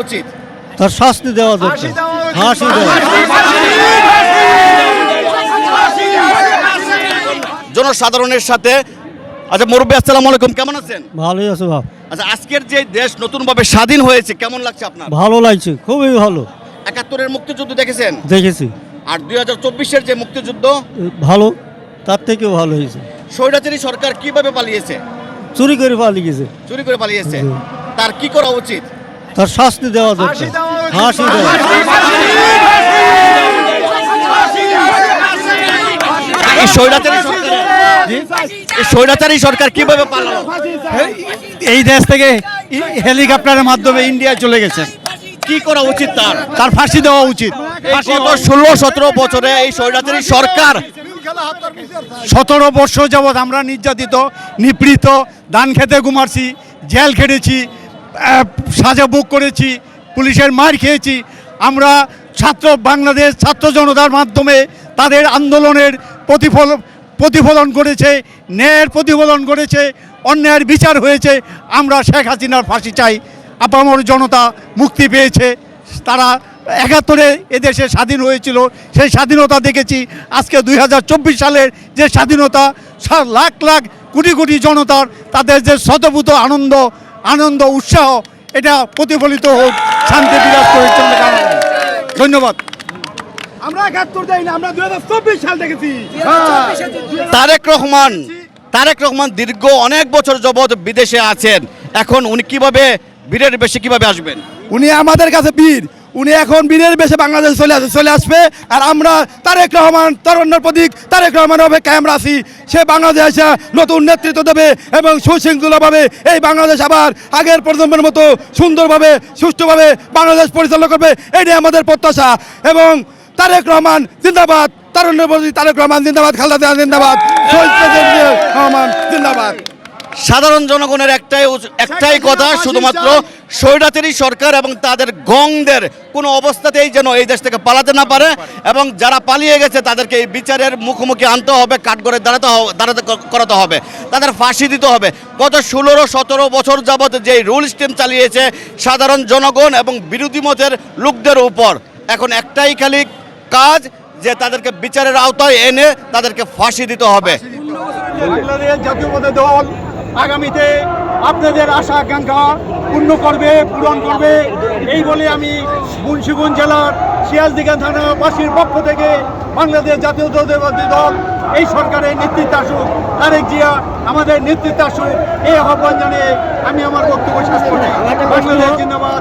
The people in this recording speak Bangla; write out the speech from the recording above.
উচিত? তার শাস্তি দেওয়া দরকার, ফাঁসি দেওয়া। জনসাধারণের সাথে। আচ্ছা মুরব্বী, আসসালামু আলাইকুম, কেমন আছেন? ভালোই আছে বাপ, আচ্ছা, আজকের যে দেশ নতুনভাবে স্বাধীন হয়েছে কেমন লাগছে আপনার? ভালো লাগছে, খুবই ভালো। ৭১-এর মুক্তিযুদ্ধ দেখেছেন, দেখেছি, আর 2024-এর যে মুক্তিযুদ্ধ? ভালো, তার থেকেও ভালো হয়েছে। স্বৈরাচারী সরকার কিভাবে পালিয়েছে? চুরি করে পালিয়ে গেছে, চুরি করে পালিয়েছে। জি। তার কি করা উচিত? তার শাস্তি দেওয়া দরকার, ফাঁসি দেওয়া। এই স্বৈরাচারী সরকার, এই স্বৈরাচারী সরকার কিভাবে পালালো? এই দেশ থেকে হেলিকপ্টারের মাধ্যমে ইন্ডিয়ায় চলে গেছে। কি করা উচিত তার? তার ফাঁসি দেওয়া উচিত। গত 16-17 বছরে এই স্বৈরাচারী সরকার 17 বছর যাবৎ আমরা নির্যাতিত, নিপীড়িত, ধান খেতে ঘুমাচ্ছি, জেল খেটেছি, সাজা ভোগ করেছি, পুলিশের মার খেয়েছি। আমরা বাংলাদেশ ছাত্র জনতার মাধ্যমে তাদের আন্দোলনের প্রতিফলন করেছে, ন্যায়ের প্রতিফলন করেছে, অন্যায়ের বিচার হয়েছে। আমরা শেখ হাসিনার ফাঁসি চাই। আপামর জনতা মুক্তি পেয়েছে। তারা ৭১-এ এদেশে স্বাধীন হয়েছিল, সেই স্বাধীনতা দেখেছি। আজকে 2024 সালের যে স্বাধীনতা, লাখ লাখ কোটি কোটি জনতার তাদের যে স্বতঃভূত আনন্দ উৎসাহ, এটা প্রতিফলিত হোক, শান্তি বিরাজ করে চলবে। ধন্যবাদ। আমরা ৭১ দেই না, আমরা 2024 সাল দেখেছি। তারেক রহমান দীর্ঘ অনেক বছর যাবৎ বিদেশে আছেন। এখন উনি কিভাবে বীরের বেশে কিভাবে আসবেন? উনি আমাদের কাছে বীর, উনি এখন বীরের বেশে বাংলাদেশ চলে আসবে। আর আমরা তারেক রহমান, তারুণ্যের প্রতীক তারেক রহমানের অপেক্ষায় আমরা আছি। সে বাংলাদেশে নতুন নেতৃত্ব দেবে এবং সুশৃঙ্খলভাবে এই বাংলাদেশ আবার আগের প্রজন্মের মতো সুন্দরভাবে সুষ্ঠুভাবে বাংলাদেশ পরিচালনা করবে, এটাই আমাদের প্রত্যাশা। এবং তারেক রহমান জিন্দাবাদ, তারুণ্যের প্রতীক তারেক রহমান জিন্দাবাদ, খালেদা জিয়া জিন্দাবাদ, শহীদ প্রেসিডেন্ট রহমান জিন্দাবাদ। সাধারণ জনগণের একটাই কথা, শুধুমাত্র স্বৈরাচারী সরকার এবং তাদের গংদের কোনো অবস্থাতেই যেন এই দেশ থেকে পালাতে না পারে, এবং যারা পালিয়ে গেছে তাদেরকে এই বিচারের মুখোমুখি আনতে হবে, কাঠগড়ে দাঁড়াতে করাতে হবে, তাদের ফাঁসি দিতে হবে। গত 16-17 বছর যাবৎ যে রুল স্টিম চালিয়েছে সাধারণ জনগণ এবং বিরোধী মতের লোকদের উপর, এখন একটাই খালি কাজ যে তাদেরকে বিচারের আওতায় এনে তাদেরকে ফাঁসি দিতে হবে। বাংলাদেশ জাতীয়তাবাদী দল আগামীতে আপনাদের আশা আকাঙ্ক্ষা পূরণ করবে এই বলে আমি মুন্সিগঞ্জ জেলার সিরাজদিঘা থানাবাসীর পক্ষ থেকে বাংলাদেশ জাতীয়তাবাদী দল এই সরকারের নেতৃত্ব আসুক, তারেক জিয়া আমাদের নেতৃত্ব আসুক, এই আহ্বান জানিয়ে আমি আমার বক্তব্য শেষ করছি। বাংলাদেশ জিন্দাবাদ।